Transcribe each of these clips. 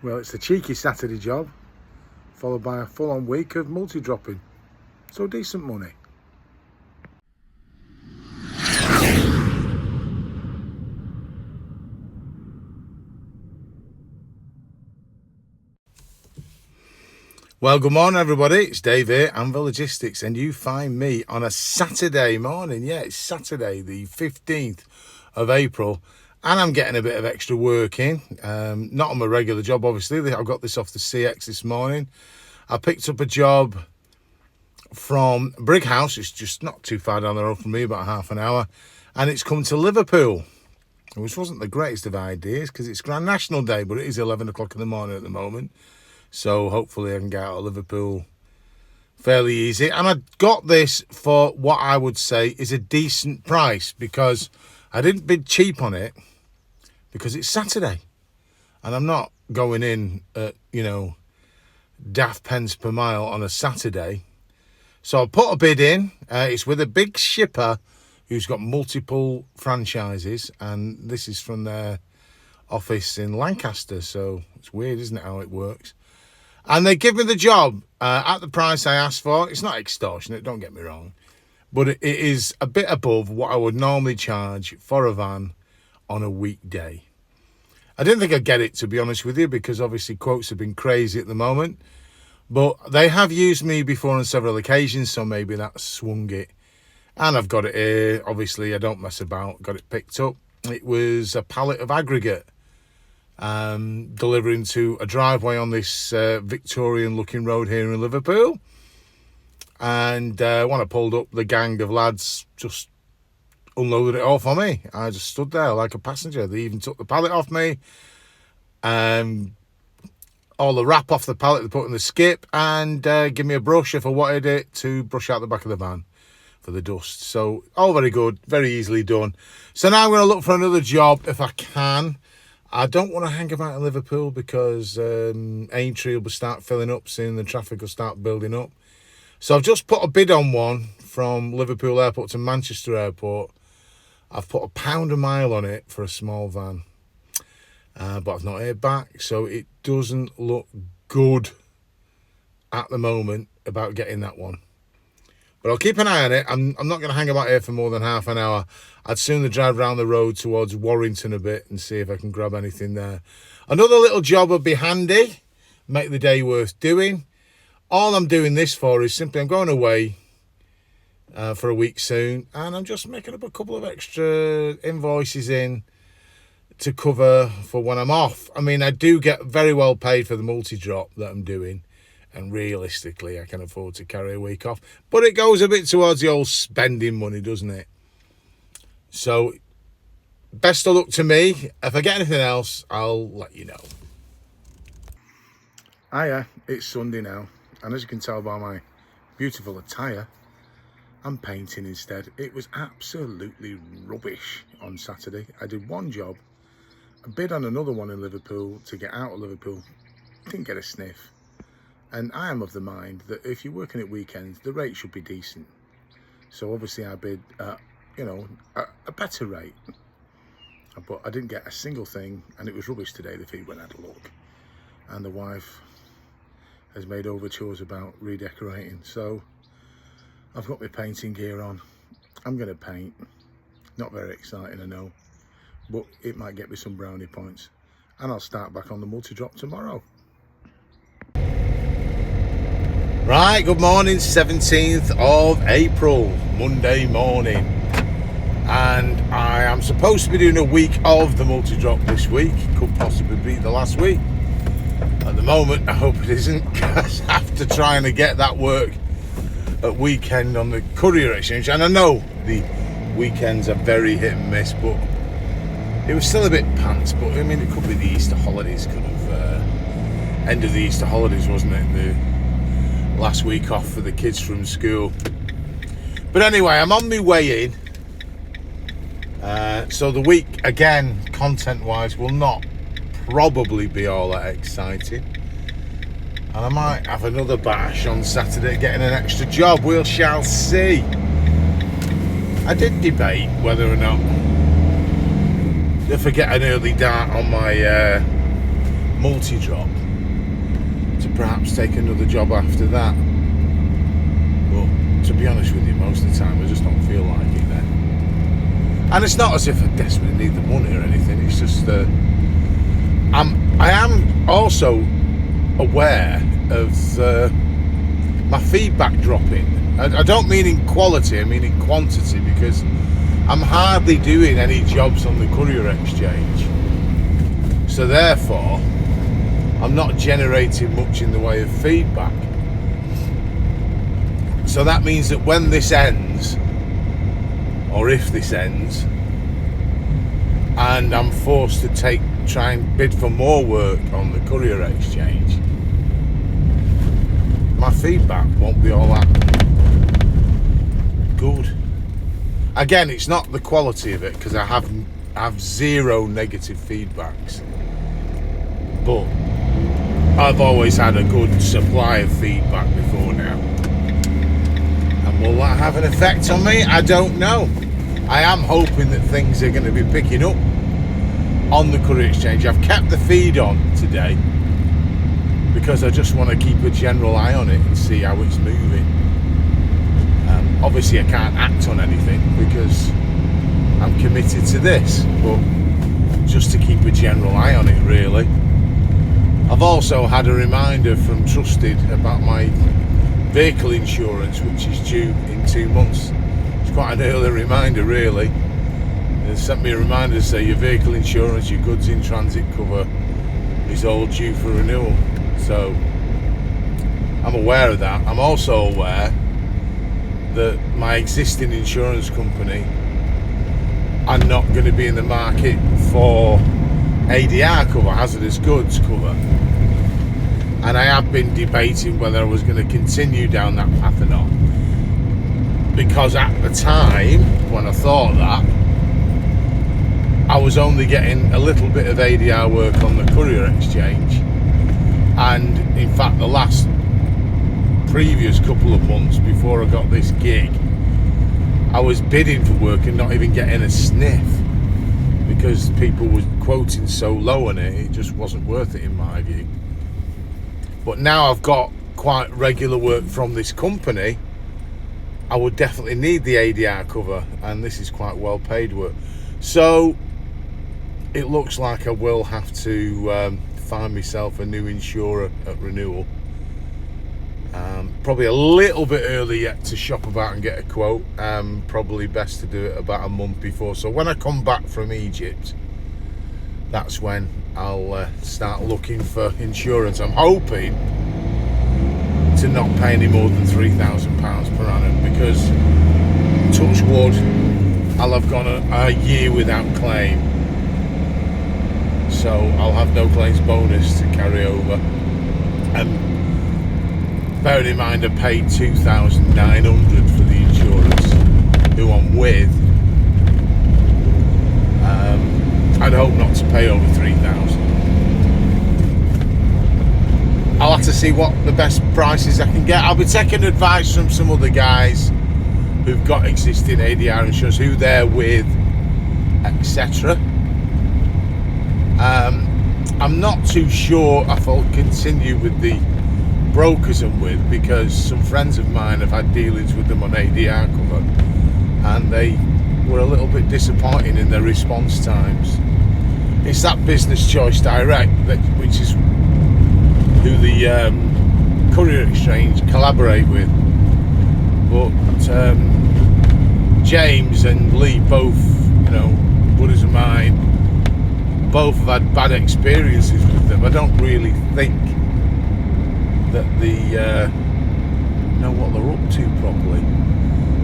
Well, it's a cheeky Saturday job, followed by a full-on week of multi-dropping. So decent money. Well, good morning, everybody. It's Dave here, Anvil Logistics, and you find me on a Saturday morning. Yeah, it's Saturday, the 15th of April, and I'm getting a bit of extra work in. Not on my regular job, obviously. I got this off the CX this morning. I picked up a job from Brighouse. It's just not too far down the road from me, about half an hour, and it's come to Liverpool, which wasn't the greatest of ideas because it's Grand National Day, but it is 11 o'clock in the morning at the moment. So hopefully I can get out of Liverpool fairly easy. And I got this for what I would say is a decent price, because I didn't bid cheap on it, because it's Saturday. And I'm not going in at, daft pence per mile on a Saturday. So I put a bid in. It's with a big shipper who's got multiple franchises. And this is from their office in Lancaster. So it's weird, isn't it, how it works? And they give me the job at the price I asked for. It's not extortionate, don't get me wrong, but it is a bit above what I would normally charge for a van on a weekday. I didn't think I'd get it, to be honest with you, because obviously quotes have been crazy at the moment. But they have used me before on several occasions, so maybe that swung it. And I've got it here. Obviously, I don't mess about. Got it picked up. It was a pallet of aggregate. Delivering to a driveway on this Victorian looking road here in Liverpool. And when I pulled up, the gang of lads just unloaded it all for me. I just stood there like a passenger. They even took the pallet off me, all the wrap off the pallet they put in the skip, and give me a brush if I wanted it to brush out the back of the van for the dust. So all very good, very easily done. So now I'm going to look for another job if I can. I don't want to hang about in Liverpool because Aintree will start filling up soon. The traffic will start building up. So I've just put a bid on one from Liverpool Airport to Manchester Airport. I've put £1 a mile on it for a small van. But I've not heard back. So it doesn't look good at the moment about getting that one. But I'll keep an eye on it. I'm not going to hang about here for more than half an hour. I'd sooner drive around the road towards Warrington a bit and see if I can grab anything there. Another little job would be handy. Make the day worth doing. All I'm doing this for is simply I'm going away for a week soon. And I'm just making up a couple of extra invoices in to cover for when I'm off. I mean, I do get very well paid for the multi-drop that I'm doing. And realistically, I can afford to carry a week off. But it goes a bit towards the old spending money, doesn't it? So, best of luck to me. If I get anything else, I'll let you know. Hiya, it's Sunday now. And as you can tell by my beautiful attire, I'm painting instead. It was absolutely rubbish on Saturday. I did one job, a bid on another one in Liverpool to get out of Liverpool. Didn't get a sniff. And I am of the mind that if you're working at weekends, the rate should be decent. So obviously I bid, a better rate. But I didn't get a single thing, and it was rubbish today, the feed, when I had a look. And the wife has made overtures about redecorating. So I've got my painting gear on. I'm going to paint. Not very exciting, I know. But it might get me some brownie points. And I'll start back on the multi-drop tomorrow. Right, good morning, 17th of April, Monday morning. And I am supposed to be doing a week of the multi-drop this week. Could possibly be the last week. At the moment, I hope it isn't, because I have to try and get that work at weekend on the Courier exchange. And I know the weekends are very hit and miss, but it was still a bit pants. But I mean, it could be the Easter holidays, end of the Easter holidays, wasn't it? The last week off for the kids from school. But anyway, I'm on my way in. So the week, again, content-wise, will not probably be all that exciting. And I might have another bash on Saturday getting an extra job. We shall see. I did debate whether or not if I get an early dart on my multidrop to perhaps take another job after that. But to be honest with you, most of the time I just don't feel like it then. And it's not as if I desperately need the money or anything. It's just that I am also aware of my feedback dropping. I don't mean in quality, I mean in quantity, because I'm hardly doing any jobs on the Courier exchange. So therefore, I'm not generating much in the way of feedback. So that means that when this ends, or if this ends, and I'm forced to try and bid for more work on the Courier exchange, my feedback won't be all that good. Again, it's not the quality of it, because I have zero negative feedbacks, but I've always had a good supply of feedback before now. And will that have an effect on me? I don't know. I am hoping that things are going to be picking up on the Courier exchange. I've kept the feed on today because I just want to keep a general eye on it and see how it's moving. Obviously I can't act on anything because I'm committed to this, but just to keep a general eye on it really. I've also had a reminder from Trusted about my vehicle insurance, which is due in 2 months. It's quite an early reminder really. They sent me a reminder to say your vehicle insurance, your goods in transit cover is all due for renewal. So I'm aware of that. I'm also aware that my existing insurance company are not going to be in the market for ADR cover, hazardous goods cover. And I have been debating whether I was going to continue down that path or not. Because at the time, when I thought that, I was only getting a little bit of ADR work on the Courier exchange. And in fact, the last previous couple of months before I got this gig, I was bidding for work and not even getting a sniff because people were quoting so low on it, it just wasn't worth it in my view. But now I've got quite regular work from this company, I would definitely need the ADR cover, and this is quite well paid work. So it looks like I will have to find myself a new insurer at renewal. Probably a little bit early yet to shop about and get a quote. Probably best to do it about a month before. So when I come back from Egypt, that's when I'll start looking for insurance. I'm hoping to not pay any more than £3,000 per annum, because touch wood, I'll have gone a year without claim. So I'll have no claims bonus to carry over. And bearing in mind I paid $2,900 for the insurance who I'm with, I'd hope not to pay over $3,000. I'll have to see what the best prices I can get. I'll be taking advice from some other guys who've got existing ADR insurance, who they're with, etc. I'm not too sure if I'll continue with the brokers I'm with, because some friends of mine have had dealings with them on ADR cover and they were a little bit disappointing in their response times. It's that Business Choice Direct, which is who the Courier Exchange collaborate with. But James and Lee, both, buddies of mine, both have had bad experiences with them. I don't really think that they know what they're up to properly.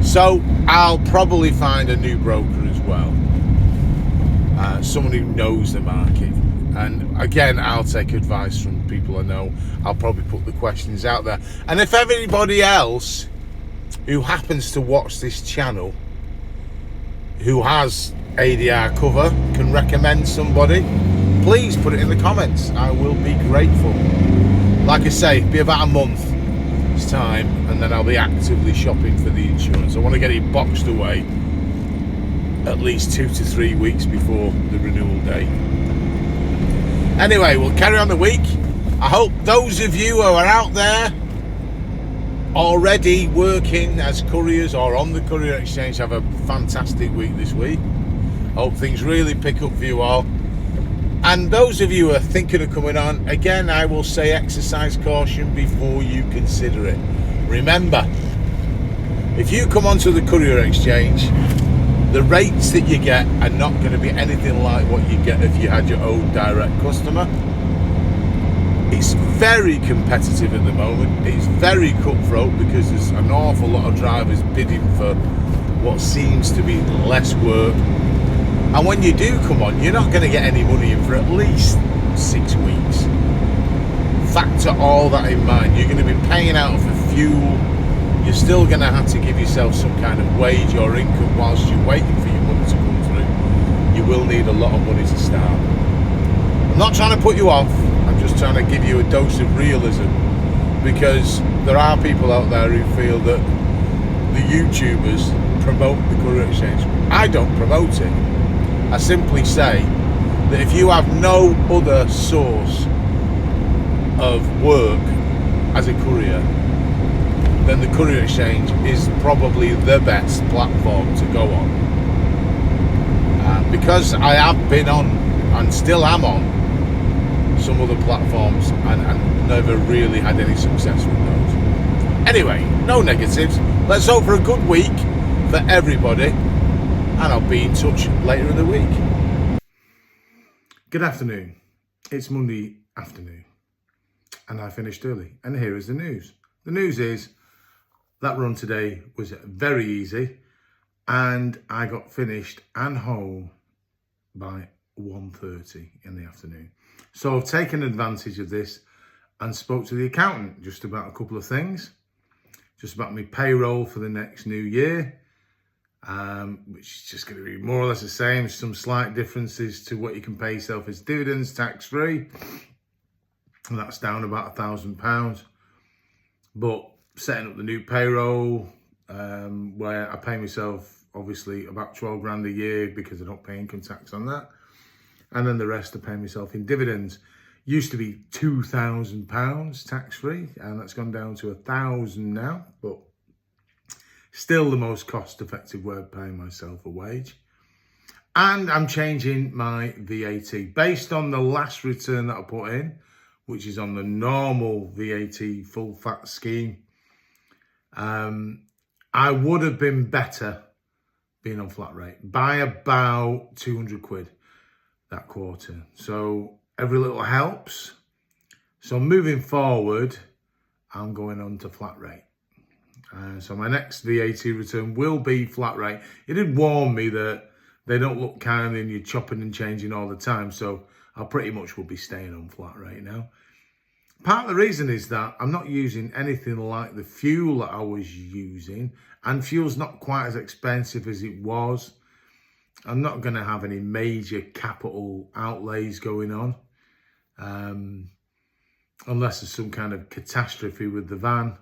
So I'll probably find a new broker as well, someone who knows the market. And again, I'll take advice from people I know. I'll probably put the questions out there. And if anybody else who happens to watch this channel who has ADR cover can recommend somebody, please put it in the comments. I will be grateful. Like I say, it'll be about a month's time, and then I'll be actively shopping for the insurance. I want to get it boxed away at least 2 to 3 weeks before the renewal date. Anyway, we'll carry on the week. I hope those of you who are out there already working as couriers or on the Courier Exchange have a fantastic week this week. Hope things really pick up for you all. And those of you who are thinking of coming on, again, I will say exercise caution before you consider it. Remember, if you come onto the Courier Exchange, the rates that you get are not going to be anything like what you get if you had your own direct customer. It's very competitive at the moment. It's very cutthroat because there's an awful lot of drivers bidding for what seems to be less work. And when you do come on, you're not going to get any money in for at least 6 weeks. Factor all that in mind. You're going to be paying out for fuel. You're still going to have to give yourself some kind of wage or income whilst you're waiting for your money to come through. You will need a lot of money to start. I'm not trying to put you off. I'm just trying to give you a dose of realism, because there are people out there who feel that the YouTubers promote the Courier Exchange. I don't promote it. I simply say that if you have no other source of work as a courier, then the Courier Exchange is probably the best platform to go on. Because I have been on and still am on some other platforms and never really had any success with those. Anyway, no negatives. Let's hope for a good week for everybody, and I'll be in touch later in the week. Good afternoon. It's Monday afternoon and I finished early, and here is the news. The news is that run today was very easy and I got finished and home by 1:30 in the afternoon. So I've taken advantage of this and spoke to the accountant just about a couple of things, just about my payroll for the next new year, which is just going to be more or less the same, some slight differences to what you can pay yourself as dividends tax-free, and that's down about £1,000. But setting up the new payroll, where I pay myself obviously about 12 grand a year because I don't pay income tax on that. And then the rest I pay myself in dividends. Used to be £2,000 tax-free, and that's gone down to 1,000 now, but still the most cost-effective way of paying myself a wage. And I'm changing my VAT based on the last return that I put in, which is on the normal VAT full fat scheme. I would have been better being on flat rate by about 200 quid that quarter. So every little helps. So moving forward, I'm going on to flat rate. So my next VAT return will be flat rate. It did warn me that they don't look kind and you're chopping and changing all the time. So I pretty much will be staying on flat rate now. Part of the reason is that I'm not using anything like the fuel that I was using, and fuel's not quite as expensive as it was. I'm not going to have any major capital outlays going on, unless there's some kind of catastrophe with the van.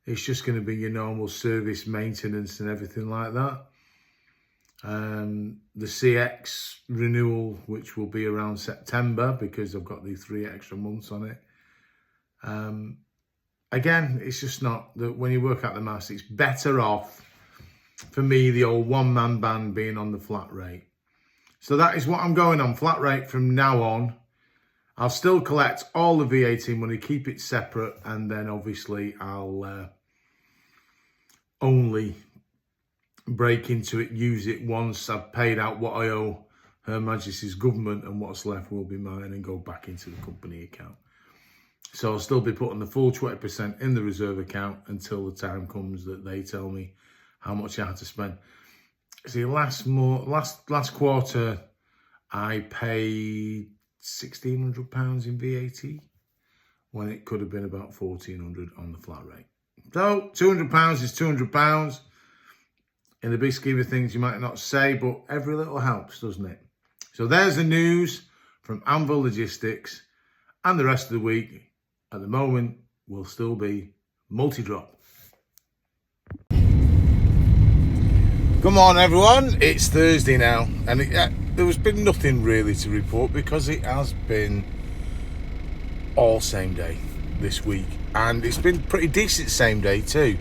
It's just going to be your normal service, maintenance and everything like that. The CX renewal, which will be around September because I've got the 3 extra months on it. Again, it's just not that when you work out the maths, it's better off for me, the old one-man band being on the flat rate. So that is what I'm going on, flat rate from now on. I'll still collect all the VAT money, keep it separate, and then obviously I'll only break into it, use it once I've paid out what I owe Her Majesty's government, and what's left will be mine and go back into the company account. So I'll still be putting the full 20% in the reserve account until the time comes that they tell me how much I have to spend. See, last quarter, I paid £1,600 in VAT when it could have been about £1,400 on the flat rate. So £200 is £200. In the big scheme of things, you might not say, but every little helps, doesn't it? So there's the news from Anvil Logistics, and the rest of the week, at the moment, will still be multi-drop. Come on, everyone. It's Thursday now, and there has been nothing really to report because it has been all same day this week, and it's been pretty decent same day too.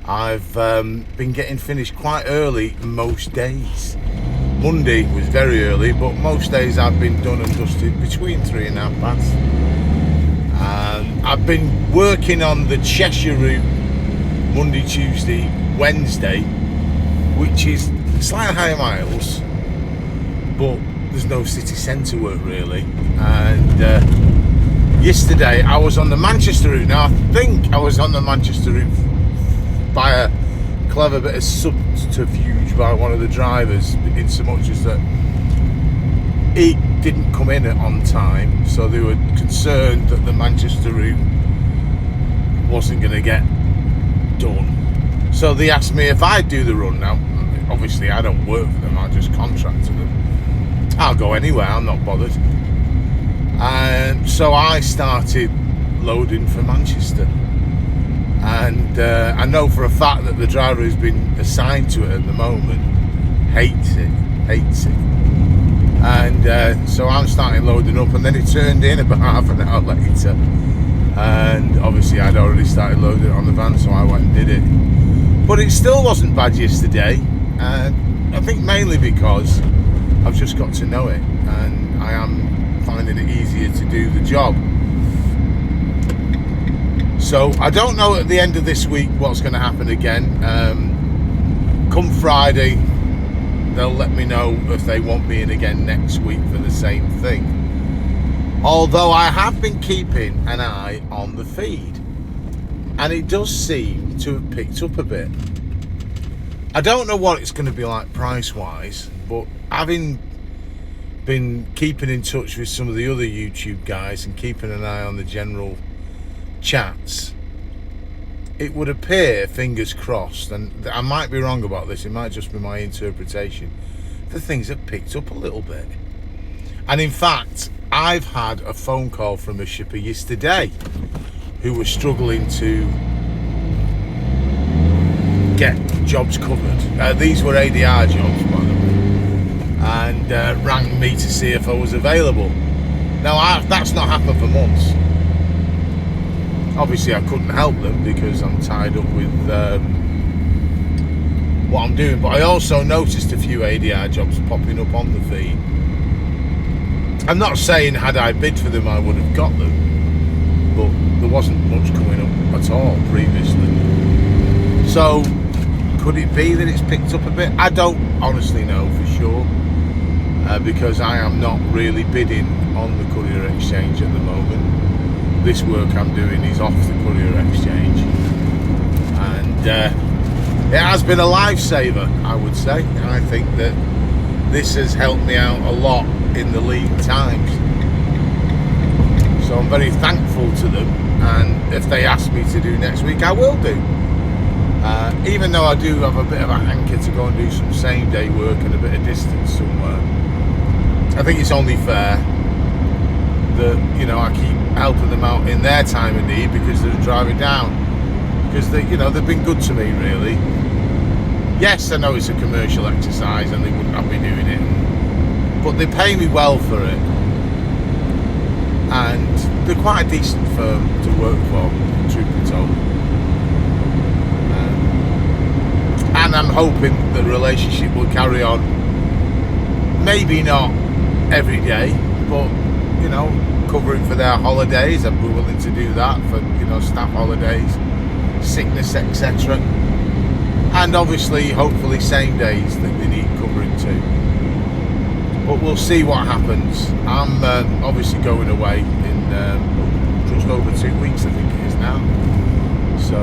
I've been getting finished quite early most days. Monday was very early, but most days I've been done and dusted between 3 and half past. I've been working on the Cheshire route Monday, Tuesday, Wednesday, which is slightly higher miles, but there's no city centre work really. And yesterday I was on the Manchester route. Now I think I was on the Manchester route by a clever bit of subterfuge by one of the drivers, in so much as that he didn't come in on time, so they were concerned that the Manchester route wasn't going to get done. So they asked me if I'd do the run. Now obviously I don't work for them, I just contract to them. I'll go anywhere, I'm not bothered. And so I started loading for Manchester, and I know for a fact that the driver who's been assigned to it at the moment hates it. And so I'm starting loading up, and then he turned in about half an hour later, and obviously I'd already started loading it on the van, so I went and did it. But it still wasn't bad yesterday, and I think mainly because I've just got to know it, and I am finding it easier to do the job. So I don't know at the end of this week what's going to happen again. Come Friday, they'll let me know if they want me in again next week for the same thing. Although I have been keeping an eye on the feed, and it does seem to have picked up a bit. I don't know what it's going to be like price-wise, but having been keeping in touch with some of the other YouTube guys and keeping an eye on the general chats, it would appear, fingers crossed, and I might be wrong about this, it might just be my interpretation, the things have picked up a little bit. And in fact, I've had a phone call from a shipper yesterday who was struggling to get jobs covered. These were ADR jobs, by the way, and rang me to see if I was available. Now that's not happened for months. Obviously I couldn't help them because I'm tied up with what I'm doing, but I also noticed a few ADR jobs popping up on the feed. I'm not saying had I bid for them I would have got them, but there wasn't much coming up at all previously. So could it be that it's picked up a bit? I don't honestly know for sure, because I am not really bidding on the Courier exchange at the moment. This work I'm doing is off the Courier exchange, and it has been a lifesaver, I would say. I think that this has helped me out a lot in the lean times, so I'm very thankful to them, and if they ask me to do next week I will do, even though I do have a bit of a hanker to go and do some same day work and a bit of distance somewhere. I think it's only fair that, you know, I keep helping them out in their time of need because they're driving down, because they, you know, they've been good to me really. Yes, I know it's a commercial exercise and they wouldn't have me doing it, but they pay me well for it, and they're quite a decent firm to work for, truth be told. And I'm hoping the relationship will carry on, maybe not every day, but, you know, covering for their holidays. I'd be willing to do that for, you know, staff holidays, sickness, etc. And obviously, hopefully, same days that they need covering too. But we'll see what happens. I'm obviously going away in just over 2 weeks, I think it is now. So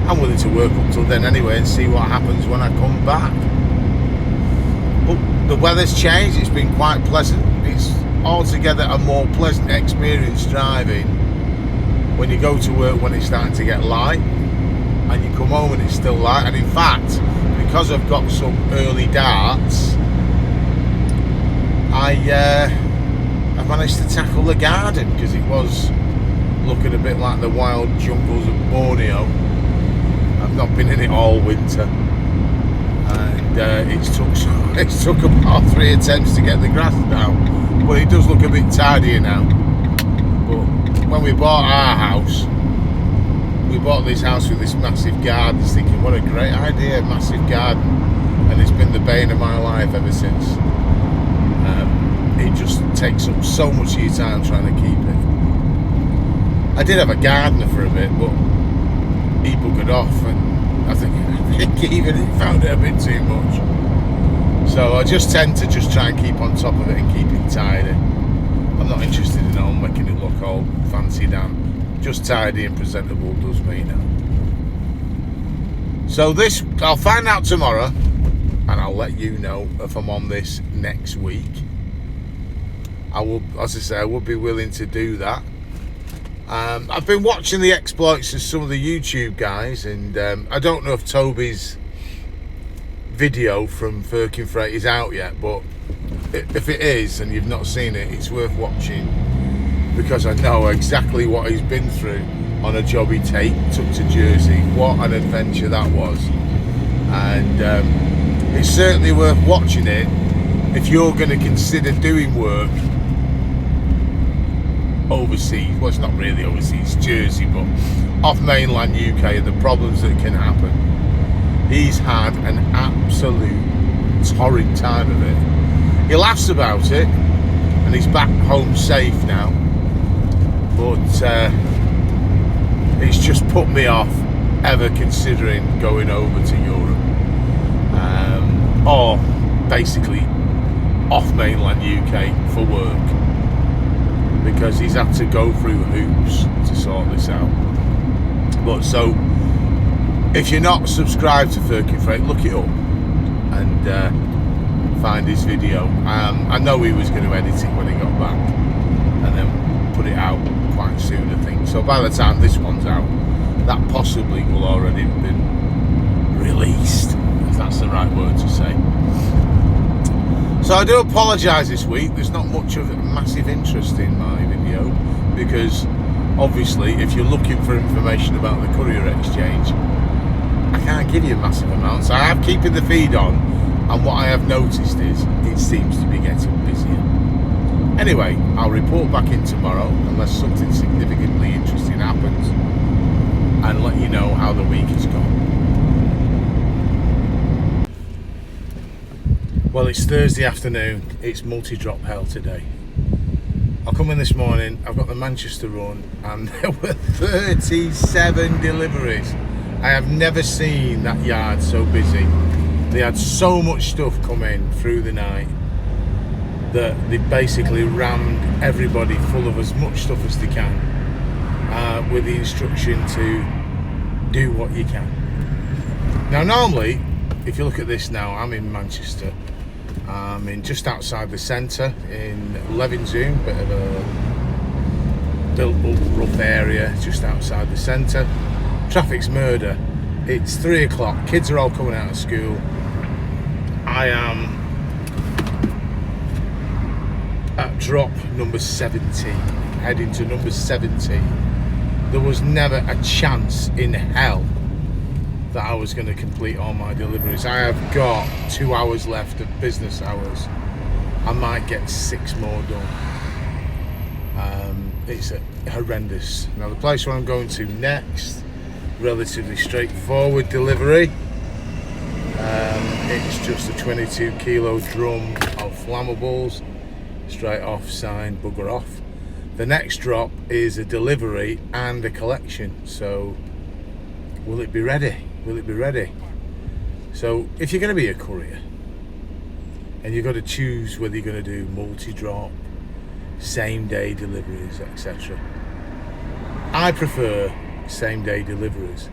I'm willing to work up till then anyway and see what happens when I come back. But the weather's changed. It's been quite pleasant. It's altogether a more pleasant experience driving when you go to work when it's starting to get light, and you come home and it's still light. And in fact, because I've got some early darts, I managed to tackle the garden, because it was looking a bit like the wild jungles of Borneo. I've not been in it all winter, and it took about 3 attempts to get the grass down, but it does look a bit tidier now. we bought our house, we bought this house with this massive garden, thinking what a great idea, massive garden, and it's been the bane of my life ever since. It just takes up so much of your time trying to keep it. I did have a gardener for a bit, but he buggered off, and I think even he found it a bit too much. So I just tend to just try and keep on top of it and keep it tidy. I'm not interested in making it look all fancy down. Just tidy and presentable does me now. So this, I'll find out tomorrow, and I'll let you know if I'm on this next week. I will, as I say, I would be willing to do that. I've been watching the exploits of some of the YouTube guys, and I don't know if Toby's video from Firkin Freight is out yet, but if it is and you've not seen it, it's worth watching, because I know exactly what he's been through on a job he took to Jersey. What an adventure that was. And it's certainly worth watching it if you're going to consider doing work overseas. Well, it's not really overseas, Jersey, but off mainland UK, and the problems that can happen. He's had an absolute torrid time of it. He laughs about it, and he's back home safe now, but it's just put me off ever considering going over to Europe, or basically off mainland UK for work, because he's had to go through hoops to sort this out. But so, if you're not subscribed to Firkin Freight, look it up and find his video. I know he was going to edit it when he got back and then put it out quite soon, I think. So by the time this one's out, that possibly will already have been released, if that's the right word to say. So I do apologise this week. There's not much of a massive interest in my video, because obviously if you're looking for information about the Courier exchange, I can't give you massive amounts. I am keeping the feed on, and what I have noticed is it seems to be getting busier. Anyway, I'll report back in tomorrow unless something significantly interesting happens, and let you know how the week has gone. Well, it's Thursday afternoon, it's multi-drop hell today. I come in this morning, I've got the Manchester run, and there were 37 deliveries. I have never seen that yard so busy. They had so much stuff come in through the night that they basically rammed everybody full of as much stuff as they can, with the instruction to do what you can. Now normally, if you look at this now, I'm in Manchester. I'm in just outside the centre in Levinzoom, bit of a built up rough area just outside the centre. Traffic's murder. It's 3 o'clock, kids are all coming out of school. I am at drop number 17, heading to number 17. There was never a chance in hell that I was going to complete all my deliveries. I have got 2 hours left of business hours. I might get 6 more done. It's horrendous. Now the place where I'm going to next, relatively straightforward delivery. It's just a 22 kilo drum of flammables, straight off, signed, bugger off. The next drop is a delivery and a collection, so will it be ready? Will it be ready? So if you're going to be a courier and you've got to choose whether you're going to do multi-drop, same day deliveries, etc., I prefer same day deliveries,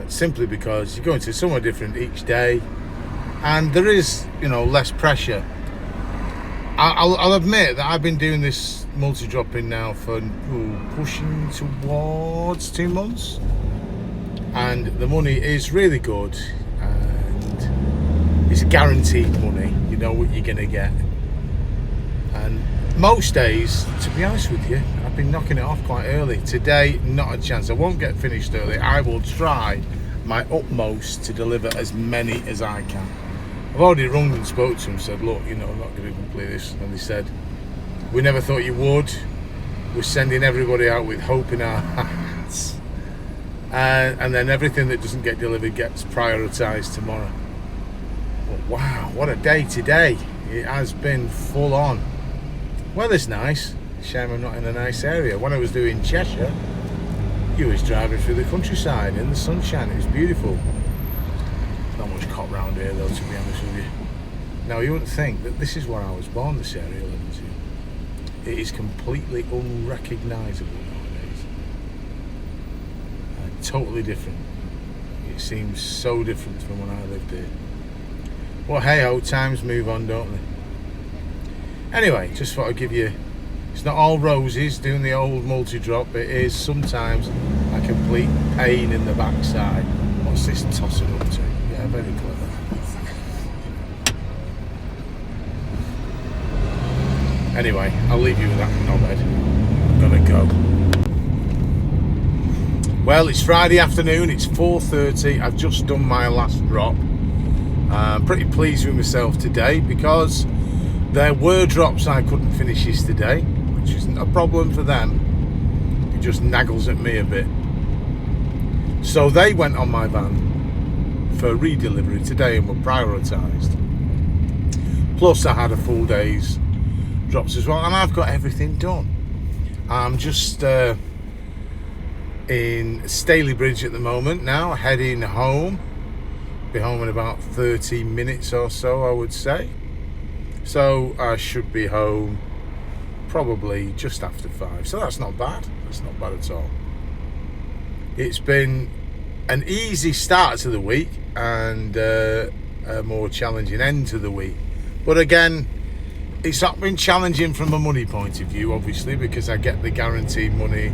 simply because you're going to somewhere different each day, and there is, less pressure. I'll admit that I've been doing this multi-dropping now for pushing towards 2 months, and the money is really good, and it's guaranteed money. You know what you're gonna get, and most days, to be honest with you, I've been knocking it off quite early. Today, not a chance. I won't get finished early. I will try my utmost to deliver as many as I can. I've already rung and spoke to them, said, look, I'm not going to complete this, and they said, we never thought you would, we're sending everybody out with hope in our hearts, and then everything that doesn't get delivered gets prioritised tomorrow. But wow, what a day today. It has been full on. Weather's nice. Shame I'm not in a nice area. When I was doing Cheshire, you was driving through the countryside in the sunshine. It was beautiful. Not much cop round here though, to be honest with you. Now you wouldn't think that this is where I was born, this area, Lindsay. It is completely unrecognisable nowadays. Totally different. It seems so different from when I lived here. Well, hey ho, times move on, don't they? Anyway, just thought I'd give you, it's not all roses doing the old multi-drop. It is sometimes a complete pain in the backside. What's this tossing up to? Yeah, very clever. Anyway, I'll leave you with that knobhead. I'm gonna go. Well, it's Friday afternoon, it's 4:30. I've just done my last drop. I'm pretty pleased with myself today because there were drops I couldn't finish yesterday, which isn't a problem for them. It just naggles at me a bit. So they went on my van for redelivery today and were prioritised. Plus I had a full day's drops as well, and I've got everything done. I'm just in Staley Bridge at the moment now, heading home. Be home in about 30 minutes or so, I would say. So I should be home probably just after 5. So that's not bad. That's not bad at all. It's been an easy start to the week and a more challenging end to the week. But again, it's not been challenging from a money point of view, obviously, because I get the guaranteed money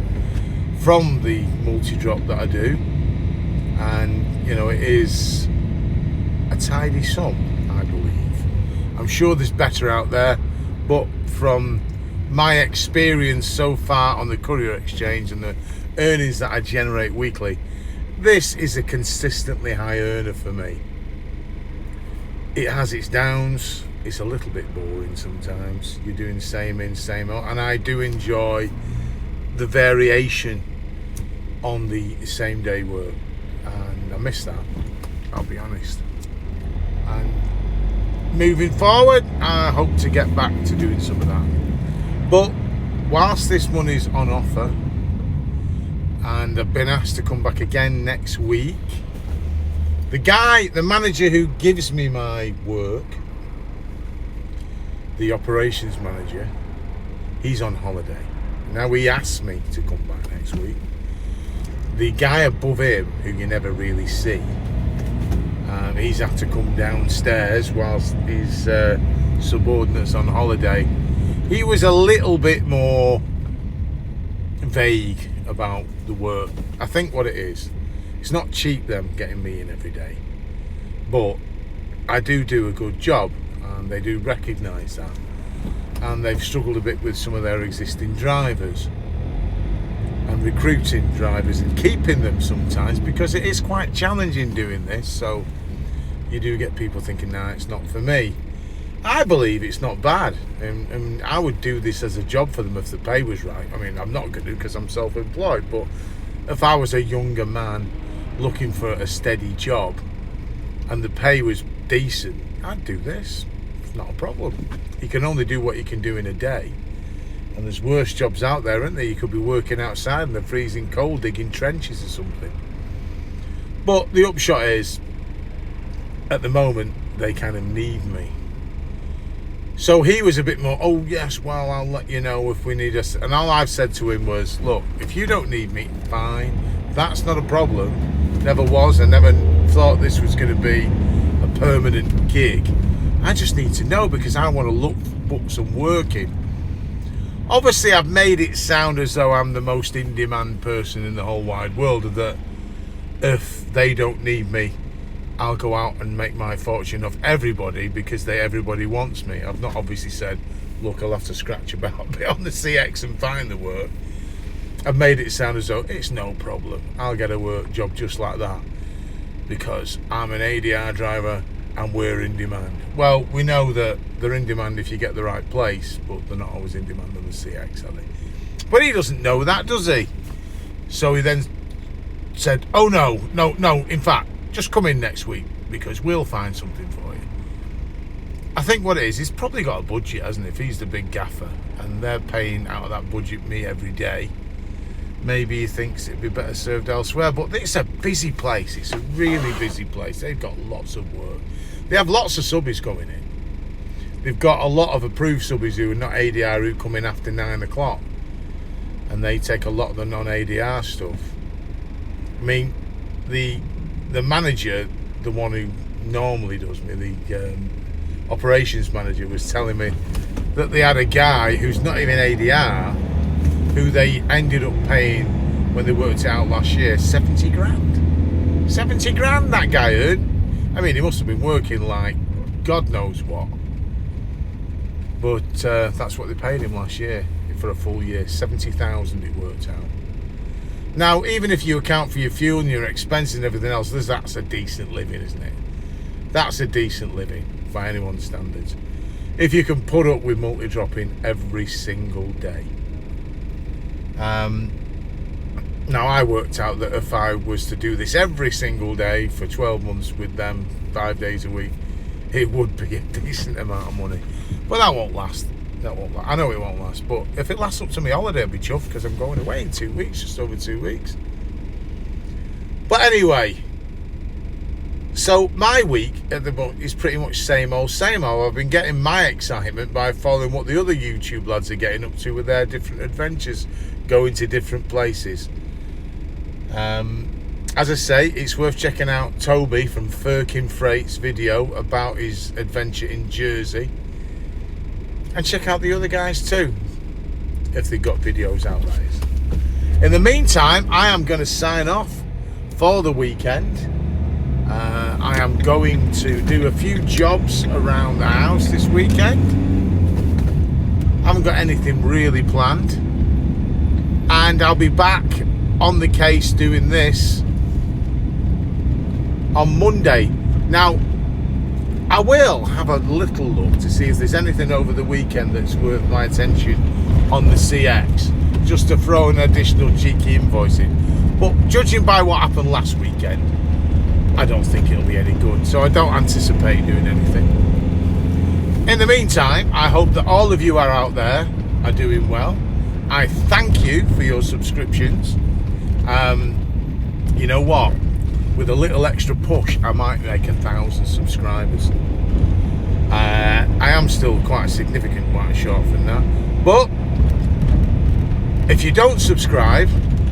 from the multi-drop that I do. And, you know, it is a tidy sum, I believe. I'm sure there's better out there, but from my experience so far on the Courier exchange and the earnings that I generate weekly, this is a consistently high earner for me. It has its downs. It's a little bit boring sometimes. You're doing same in, same out, and I do enjoy the variation on the same day work, and I miss that, I'll be honest. And moving forward, I hope to get back to doing some of that. But whilst this money's on offer and I've been asked to come back again next week, the manager who gives me my work, the operations manager, he's on holiday. Now he asked me to come back next week. The guy above him, who you never really see, he's had to come downstairs whilst his subordinate's on holiday. He was a little bit more vague about the work. I think what it is, it's not cheap them getting me in every day, but I do a good job, and they do recognise that. And they've struggled a bit with some of their existing drivers and recruiting drivers and keeping them sometimes, because it is quite challenging doing this. So you do get people thinking, nah, it's not for me. I believe it's not bad, and I would do this as a job for them if the pay was right. I mean, I'm not going to because I'm self-employed, but if I was a younger man looking for a steady job and the pay was decent, I'd do this. It's not a problem. You can only do what you can do in a day, and there's worse jobs out there, aren't there? You could be working outside in the freezing cold digging trenches or something. But the upshot is, at the moment, they kind of need me. So he was a bit more, oh yes, well, I'll let you know if we need us. And all I've said to him was, look, if you don't need me, fine. That's not a problem. Never was. I never thought this was going to be a permanent gig. I just need to know because I want to book some work in. Obviously, I've made it sound as though I'm the most in-demand person in the whole wide world, that if they don't need me, I'll go out and make my fortune off everybody because everybody wants me. I've not obviously said, look, I'll have to scratch about a bit on the CX and find the work. I've made it sound as though it's no problem. I'll get a work job just like that because I'm an ADR driver and we're in demand. Well, we know that they're in demand if you get the right place, but they're not always in demand on the CX, are they? But he doesn't know that, does he? So he then said, oh no, in fact, just come in next week because we'll find something for you. I think what it is, he's probably got a budget, hasn't he? If he's the big gaffer and they're paying out of that budget me every day, maybe he thinks it'd be better served elsewhere. But it's a busy place. It's a really busy place. They've got lots of work. They have lots of subbies going in. They've got a lot of approved subbies who are not ADR, who come in after 9 o'clock. And they take a lot of the non-ADR stuff. I mean, the manager, the one who normally does me, the operations manager, was telling me that they had a guy who's not even ADR, who they ended up paying when they worked it out last year, 70 grand. 70 grand that guy earned. I mean, he must have been working like God knows what. But that's what they paid him last year for a full year. 70,000 it worked out. Now, even if you account for your fuel and your expenses and everything else, that's a decent living, isn't it? That's a decent living by anyone's standards. If you can put up with multi-dropping every single day. Now, I worked out that if I was to do this every single day for 12 months with them, 5 days a week, it would be a decent amount of money. But that won't last. I know it won't last, but if it lasts up to my holiday, I'll be chuffed because I'm going away in 2 weeks, just over 2 weeks. But anyway, so my week at the moment is pretty much same old. I've been getting my excitement by following what the other YouTube lads are getting up to with their different adventures, going to different places. As I say, it's worth checking out Toby from Firkin Freight's video about his adventure in Jersey. And check out the other guys too, if they've got videos out, that is. In the meantime, I am going to sign off for the weekend. I am going to do a few jobs around the house this weekend. I haven't got anything really planned. And I'll be back on the case doing this on Monday. Now, I will have a little look to see if there's anything over the weekend that's worth my attention on the CX, just to throw an additional cheeky invoice in. But judging by what happened last weekend, I don't think it'll be any good, so I don't anticipate doing anything. In the meantime, I hope that all of you are out there are doing well. I thank you for your subscriptions. You know what? With a little extra push, I might make 1,000 subscribers. I am still quite a significant while short from that. But if you don't subscribe,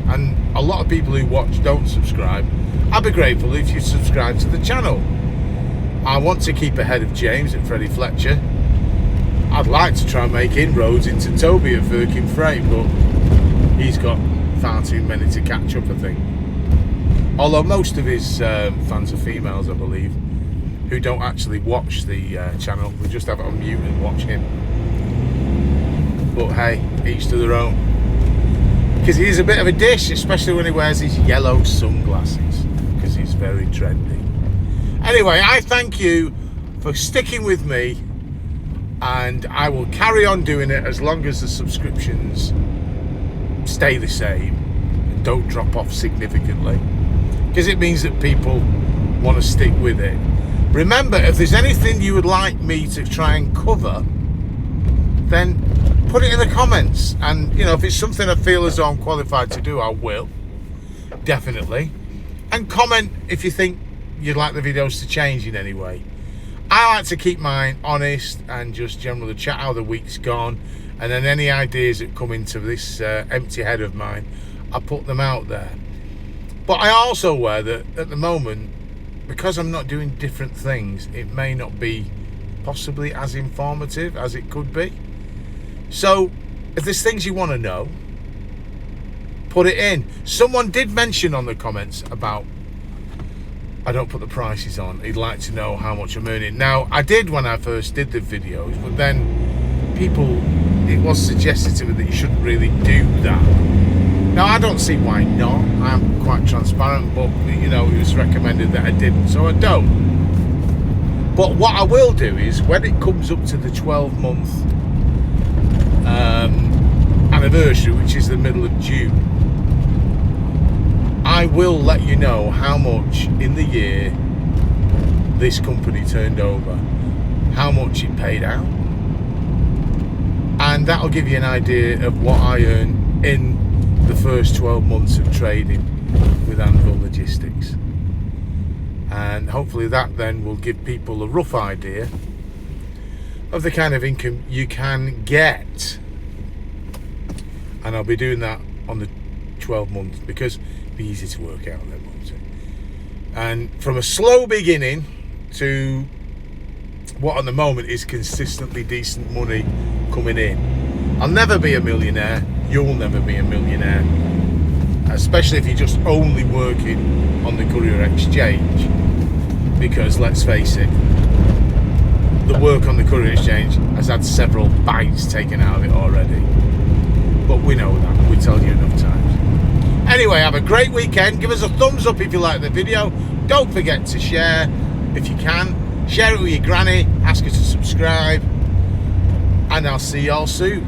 and a lot of people who watch don't subscribe, I'd be grateful if you subscribe to the channel. I want to keep ahead of James and Freddie Fletcher. I'd like to try and make inroads into Toby at Firkin Freight, but he's got far too many to catch up, I think. Although most of his fans are females, I believe, who don't actually watch the channel. They just have it on mute and watch him. But hey, each to their own. Because he is a bit of a dish, especially when he wears his yellow sunglasses, because he's very trendy. Anyway, I thank you for sticking with me, and I will carry on doing it as long as the subscriptions stay the same and don't drop off significantly, because it means that people want to stick with it. Remember, if there's anything you would like me to try and cover, then put it in the comments. And you know, if it's something I feel as though I'm qualified to do, I will definitely. And comment if you think you'd like the videos to change in any way. I like to keep mine honest and just generally chat how the week's gone, and then any ideas that come into this empty head of mine, I put them out there. But I also aware that at the moment, because I'm not doing different things, it may not be possibly as informative as it could be. So if there's things you want to know, put it in. Someone did mention on the comments about I don't put the prices on. He'd like to know how much I'm earning. Now, I did when I first did the videos, but then it was suggested to me that you shouldn't really do that. Now, I don't see why not. I'm quite transparent, but you know, it was recommended that I didn't, so I don't. But what I will do is, when it comes up to the 12-month anniversary, which is the middle of June, I will let you know how much in the year this company turned over, how much it paid out, and that'll give you an idea of what I earn in the first 12 months of trading with Anvil Logistics. And hopefully that then will give people a rough idea of the kind of income you can get. And I'll be doing that on the 12 months because it'll be easy to work out then, won't it? And from a slow beginning to what at the moment is consistently decent money coming in. I'll never be a millionaire. You'll never be a millionaire, especially if you're just only working on the Courier Exchange, because let's face it, the work on the Courier Exchange has had several bites taken out of it already, but we know that, we tell you enough times. Anyway, have a great weekend. Give us a thumbs up if you like the video. Don't forget to share if you can. Share it with your granny, ask her to subscribe, and I'll see y'all soon.